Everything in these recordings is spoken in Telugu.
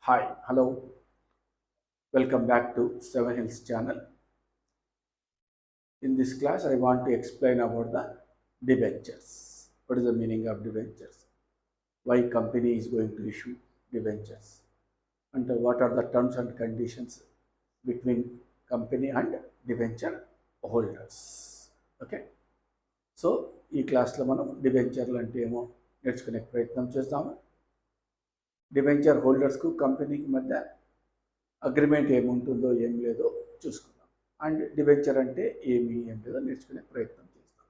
Hi, hello, welcome back to Seven Hills channel. In this class, I want to explain about the debentures. What is the meaning of debentures? Why company is going to issue debentures? And what are the terms and conditions between company and debenture holders? Okay. So ఈ క్లాస్లో మనం డిబెంచర్లు అంటే ఏమో నేర్చుకునే ప్రయత్నం చేద్దాము. డిబెంచర్ హోల్డర్స్కు కంపెనీకి మధ్య అగ్రిమెంట్ ఏముంటుందో ఏం లేదో చూసుకుందాం. అండ్ డిబెంచర్ అంటే ఏం లేదో నేర్చుకునే ప్రయత్నం చేస్తాం.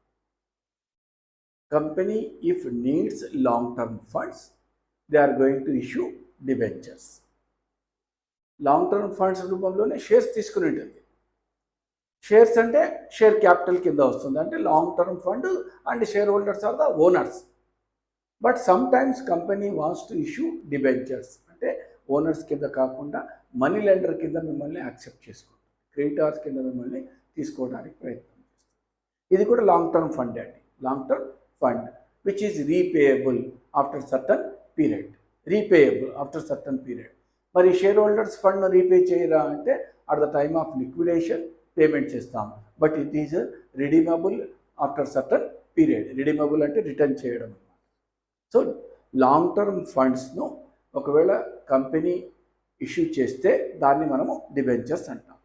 Company if needs long term funds they are going to issue debentures. Long term funds రూపంలోనే షేర్స్ తీసుకుని ఉంటుంది. షేర్స్ అంటే షేర్ క్యాపిటల్ కింద వస్తుంది, అంటే long term fund and shareholders are the owners. But sometimes company wants to issue debentures అంటే ఓనర్స్ కింద కాకుండా మనీ లెండర్ కింద మిమ్మల్ని యాక్సెప్ట్ చేసుకుంటారు, క్రెడిటార్స్ కింద మిమ్మల్ని తీసుకోవడానికి ప్రయత్నం చేస్తారు. ఇది కూడా లాంగ్ టర్మ్ ఫండ్ అండి. Long term fund which is repayable after certain period. Repayable after certain period. మరి షేర్ హోల్డర్స్ ఫండ్ రీపే చేయరా అంటే at the time of liquidation payment చేస్తాం. But it is redeemable after certain period. Redeemable అంటే రిటర్న్ చేయడం. సో లాంగ్ టర్మ్ ఫండ్స్ను ఒకవేళ కంపెనీ ఇష్యూ చేస్తే దాన్ని మనము డిబెంచర్స్ అంటాం.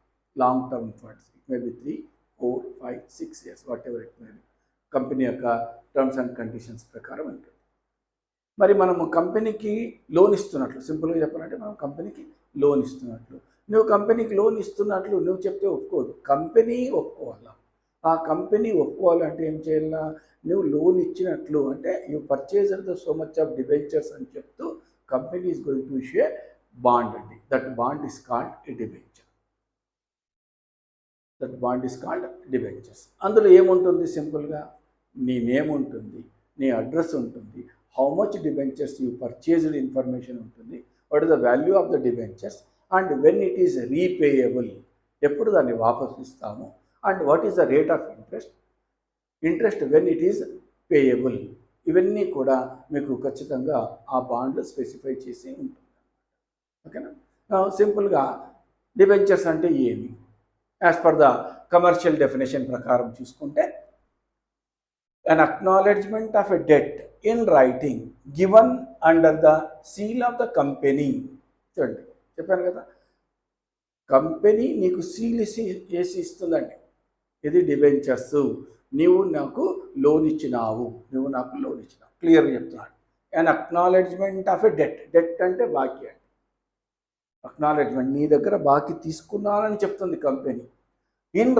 Long term funds it may be 3, 4, 5, 6 years what ever it may B. Company యొక్క టర్మ్స్ అండ్ కండిషన్స్ ప్రకారం ఉంటుంది. మరి మనము కంపెనీకి లోన్ ఇస్తున్నట్లు, సింపుల్గా చెప్పాలంటే మనం కంపెనీకి లోన్ ఇస్తున్నట్లు, నువ్వు కంపెనీకి లోన్ ఇస్తున్నట్లు నువ్వు చెప్తే ఒప్పుకోదు, కంపెనీ ఒప్పుకోవాలా. ఆ కంపెనీ ఒప్పుకోవాలంటే ఏం చేయాలా, నువ్వు లోన్ ఇచ్చినట్లు అంటే you purchased the so much of debentures అని చెప్తూ company is going to issue a bond అండి. That bond is called a debenture. That bond is called debentures. అందులో ఏముంటుంది, సింపుల్గా నీ నేమ్ ఉంటుంది, నీ అడ్రస్ ఉంటుంది, how much debentures you purchased information ఉంటుంది, what is the value of the debentures and when it is repayable, ఎప్పుడు దాన్ని వాపసు ఇస్తాము, and what is the rate of interest when it is payable. ఇవన్నీ కూడా మీకు ఖచ్చితంగా ఆ బాండ్లు స్పెసిఫై చేసి ఉంటుంది. ఓకేనా. సింపుల్గా డిబెంచర్స్ అంటే ఏమి, as per the commercial definition ప్రకారం చూసుకుంటే an acknowledgement of a debt in writing given under the seal of the company. చూడండి చెప్పాను కదా, కంపెనీ నీకు సీల్ వేసి ఇస్తుందండి. ఇది డిబెంచర్స్. నీవు నాకు లోన్ ఇచ్చినావు, క్లియర్గా చెప్తున్నాడు. an acknowledgement of a debt. Debt అంటే బాకీ అండి. అక్నాలెడ్జ్మెంట్, నీ దగ్గర బాకీ తీసుకున్నానని చెప్తుంది కంపెనీ. ఇన్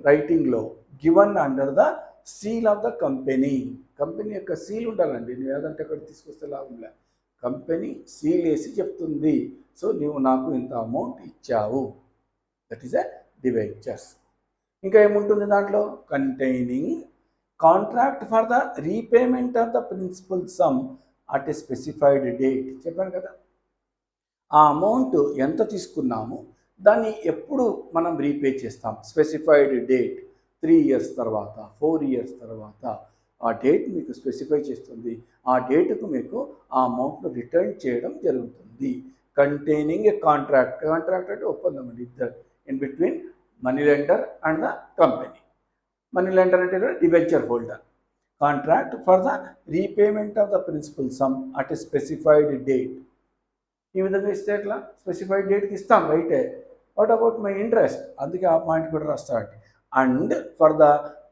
రైటింగ్లో given under the seal of the company. Company యొక్క సీల్ ఉండాలండి. నువ్వు ఏదంటే అక్కడ తీసుకొస్తే లాభంలే, కంపెనీ సీల్ వేసి చెప్తుంది, సో నువ్వు నాకు ఇంత అమౌంట్ ఇచ్చావు. That is a debentures. ఇంకా ఏముంటుంది దాంట్లో, containing contract for the repayment of the principal sum at a specified date. చెప్పాను కదా, ఆ అమౌంట్ ఎంత తీసుకున్నాము దాన్ని ఎప్పుడు మనం రీపే చేస్తాం, స్పెసిఫైడ్ డేట్. 3 years తర్వాత, 4 years తర్వాత ఆ డేట్ మీకు స్పెసిఫై చేస్తుంది. ఆ డేటుకు మీకు ఆ అమౌంట్ను రిటర్న్ చేయడం జరుగుతుంది. Containing a contract. కాంట్రాక్ట్ అంటే ఒప్పందం అండి, ఇద్దరు in between money lender and the company. Money lender అంటే కూడా debenture holder. Contract for the repayment of the principal sum at a specified date. ఈ విధంగా ఇస్తే ఎట్లా, స్పెసిఫైడ్ డేట్కి ఇస్తాం రైటే. వాట్ అబౌట్ మై ఇంట్రెస్ట్, అందుకే ఆ పాయింట్ కూడా రాస్తాడు. And for the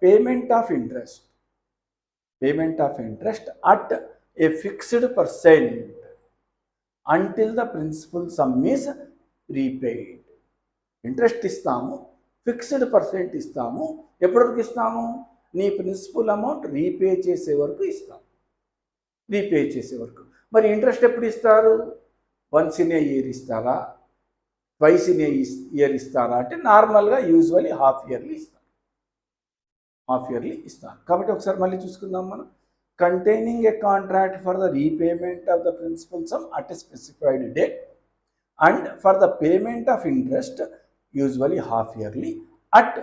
payment of interest at a fixed percent until the principal sum is repaid. Interest ఇస్తాము, ఫిక్స్డ్ పర్సెంట్ ఇస్తాము. ఎప్పటివరకు ఇస్తాము, నీ ప్రిన్సిపల్ అమౌంట్ రీపే చేసే వరకు ఇస్తాం. మరి ఇంట్రెస్ట్ ఎప్పుడు ఇస్తారు, వన్స్ ఇన్ ఏ ఇయర్ ఇస్తారా, ట్వైస్ ఇన్ ఏ ఇయర్ ఇస్తారా అంటే నార్మల్గా యూజువల్లీ హాఫ్ ఇయర్లీ ఇస్తాను. కాబట్టి ఒకసారి మళ్ళీ చూసుకుందాం మనం. Containing a contract for the repayment of the principal sum at a specified date and for the payment of interest usually half yearly at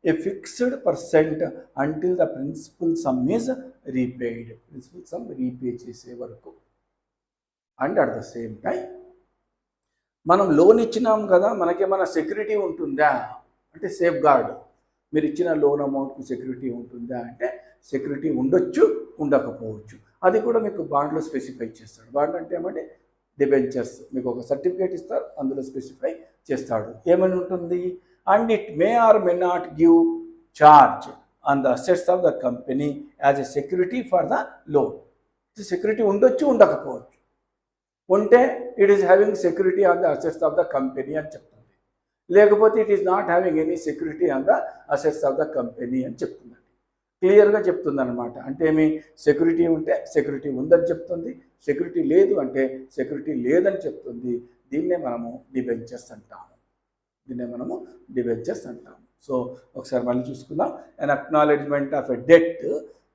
a fixed percent until the principal sum is repaid. Principal sum repay చేసే వరకు. And at the same time మనం లోన్ ఇచ్చినాం కదా, మనకేమైనా సెక్యూరిటీ ఉంటుందా అంటే సేఫ్ గార్డ్. మీరు ఇచ్చిన లోన్ అమౌంట్కి సెక్యూరిటీ ఉంటుందా అంటే సెక్యూరిటీ ఉండొచ్చు, ఉండకపోవచ్చు. అది కూడా మీకు బాండ్లో స్పెసిఫై చేస్తాడు. బాండ్ అంటే ఏమంటే డిబెంచర్స్. మీకు ఒక సర్టిఫికేట్ ఇస్తారు, అందులో స్పెసిఫై చేస్తాడు ఏమని ఉంటుంది. And it may or may not give charge on the assets of the company as a security for the loan. Security ఉండొచ్చు, ఉండకపోవచ్చు. ఉంటే it is having security on the assets of the company అని చెప్తుంది. లేకపోతే it is not having any security on the assets of the company అని చెప్తుందండి. క్లియర్గా చెప్తుంది అనమాట. అంటే ఏమి, సెక్యూరిటీ ఉంటే సెక్యూరిటీ ఉందని చెప్తుంది, సెక్యూరిటీ లేదు అంటే సెక్యూరిటీ లేదని చెప్తుంది. దీన్నే మనము డిబెంచర్స్ అంటాము. సో ఒకసారి మళ్ళీ చూసుకుందాం. An acknowledgement of a debt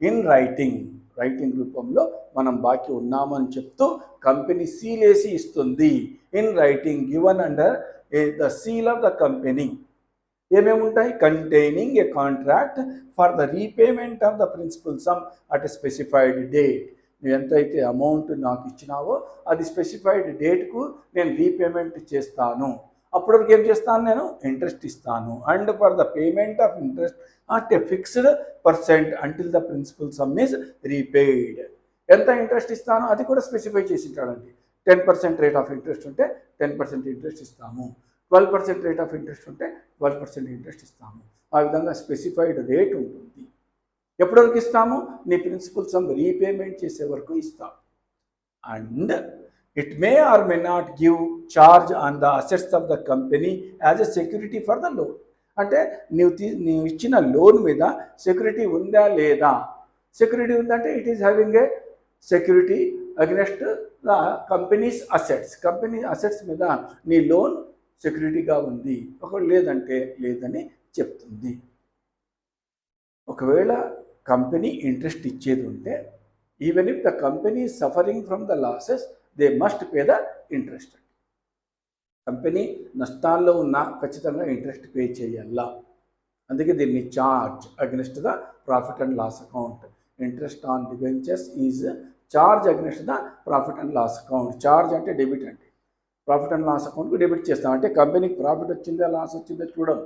in writing రూపంలో మనం బాకీ ఉన్నామని చెప్తూ కంపెనీ సీల్ వేసి ఇస్తుంది. In writing given under the seal of the company. ఏమేమి ఉంటాయి? Containing a contract for the repayment of the principal sum at a specified date. నువ్వు ఎంతైతే అమౌంట్ నాకు ఇచ్చినావో అది స్పెసిఫైడ్ డేట్కు నేను రీపేమెంట్ చేస్తాను. అప్పటి వరకు ఏం చేస్తాను? నేను ఇంట్రెస్ట్ ఇస్తాను. And for the payment of interest at a fixed percent until the principal sum is repaid. ఎంత ఇంట్రెస్ట్ ఇస్తాను అది కూడా స్పెసిఫై చేసి ఉంటాడండి. 10% రేట్ ఆఫ్ ఇంట్రెస్ట్ ఉంటే 10% ఇంట్రెస్ట్ ఇస్తాము, 12% రేట్ ఆఫ్ ఇంట్రెస్ట్ ఉంటే 12% ఇంట్రెస్ట్ ఇస్తాము. ఆ విధంగా స్పెసిఫైడ్ రేట్ ఉంటుంది. ఎప్పటి వరకు ఇస్తాము? నీ ప్రిన్సిపల్ సమ్ రీపేమెంట్ చేసే వరకు ఇస్తాము. And it may or may not give charge on the assets of the company as a security for the loan. అంటే నీవు ఇచ్చిన లోన్ మీద సెక్యూరిటీ ఉందా లేదా? సెక్యూరిటీ ఉందంటే it is having a security against the companies assets. Company assets మీద నీ లోన్ సెక్యూరిటీగా ఉంది. ఒకవేళ లేదంటే లేదని చెప్తుంది. ఒకవేళ కంపెనీ ఇంట్రెస్ట్ ఇచ్చేది ఉంటే, even if the company suffering from the losses they must pay the interest. Company నష్టాల్లో ఉన్న ఖచ్చితంగా ఇంట్రెస్ట్ పే చేయాలా. అందుకే దీన్ని charge against the profit and loss account. Interest on debentures is charge against the profit and loss account. Charge అంటే డెబిట్ అండి. ప్రాఫిట్ అండ్ లాస్ అకౌంట్కి డెబిట్ చేస్తాం. అంటే కంపెనీకి ప్రాఫిట్ వచ్చిందా లాస్ వచ్చిందా చూడం.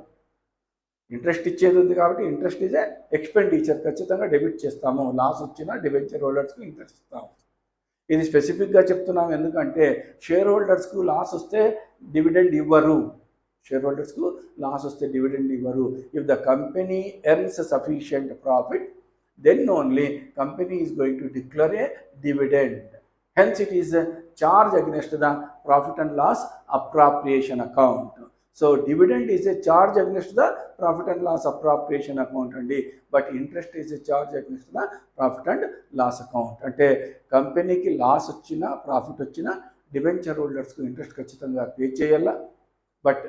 ఇంట్రెస్ట్ ఇచ్చేది ఉంది కాబట్టి ఇంట్రెస్ట్ ఈజ్ ఎక్స్పెండిచర్, ఖచ్చితంగా డెబిట్ చేస్తాము. లాస్ వచ్చినా డిబెంచర్ హోల్డర్స్కి ఇంట్రెస్ట్ ఇస్తాము. ఇది స్పెసిఫిక్గా చెప్తున్నాము ఎందుకంటే షేర్ హోల్డర్స్కు లాస్ వస్తే డివిడెండ్ ఇవ్వరు. If the company earns sufficient profit then only company is going to declare a dividend. Hence it is a charge against the profit and loss appropriation account. So dividend is a charge against the profit and loss appropriation account andi, but interest is a charge against the profit and loss account. అంటే కంపెనీకి లాస్ వచ్చినా ప్రాఫిట్ వచ్చినా డిబెంచర్ హోల్డర్స్కు ఇంట్రెస్ట్ ఖచ్చితంగా పే చేయాలా. బట్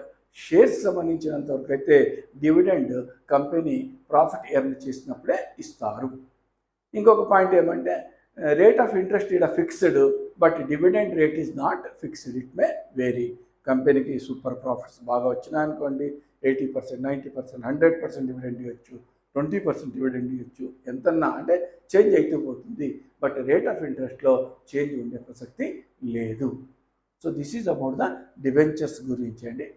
షేర్స్ సంబంధించినంత వరకు అయితే డివిడెండ్ కంపెనీ ప్రాఫిట్ ఎర్న్ చేసినప్పుడే ఇస్తారు. ఇంకొక పాయింట్ ఏమంటే రేట్ ఆఫ్ ఇంట్రెస్ట్ ఈడ fixed, but dividend rate is not fixed, it may vary. కంపెనీకి సూపర్ ప్రాఫిట్స్ బాగా వచ్చినాయనుకోండి 80%, 90%, 100% డివిడెండ్ ఇవ్వచ్చు, 20% డివిడెండ్ ఇవ్వచ్చు. ఎంతన్నా అంటే చేంజ్ అయితే పోతుంది, బట్ రేట్ ఆఫ్ ఇంట్రెస్ట్లో చేంజ్ ఉండే ప్రసక్తి లేదు. So this is about the debentures గురించి అండి.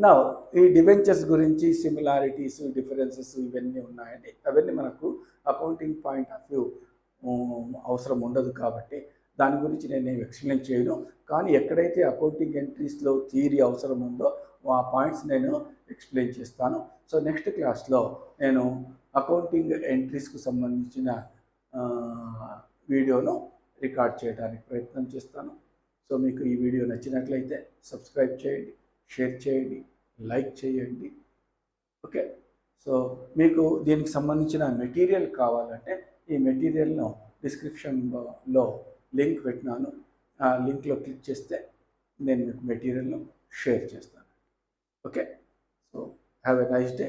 నా ఈ డిబెంచర్స్ గురించి సిమిలారిటీస్, డిఫరెన్సెస్ ఇవన్నీ ఉన్నాయండి. అవన్నీ మనకు అకౌంటింగ్ పాయింట్ ఆఫ్ వ్యూ అవసరం ఉండదు కాబట్టి దాని గురించి నేను ఎక్స్ప్లెయిన్ చేయను. కానీ ఎక్కడైతే అకౌంటింగ్ ఎంట్రీస్లో థియరీ అవసరం ఉందో ఆ పాయింట్స్ నేను ఎక్స్ప్లెయిన్ చేస్తాను. సో నెక్స్ట్ క్లాస్లో నేను అకౌంటింగ్ ఎంట్రీస్కు సంబంధించిన వీడియోను రికార్డ్ చేయడానికి ప్రయత్నం చేస్తాను. సో మీకు ఈ వీడియో నచ్చినట్లయితే సబ్స్క్రైబ్ చేయండి, షేర్ చేయండి, లైక్ చేయండి. ఓకే. సో మీకు దీనికి సంబంధించిన మెటీరియల్ కావాలంటే ఈ మెటీరియల్ను డిస్క్రిప్షన్లో లింక్ పెట్టినాను. ఆ లింక్లో క్లిక్ చేస్తే నేను మీకు మెటీరియల్ను షేర్ చేస్తాను. Okay. So have a nice day.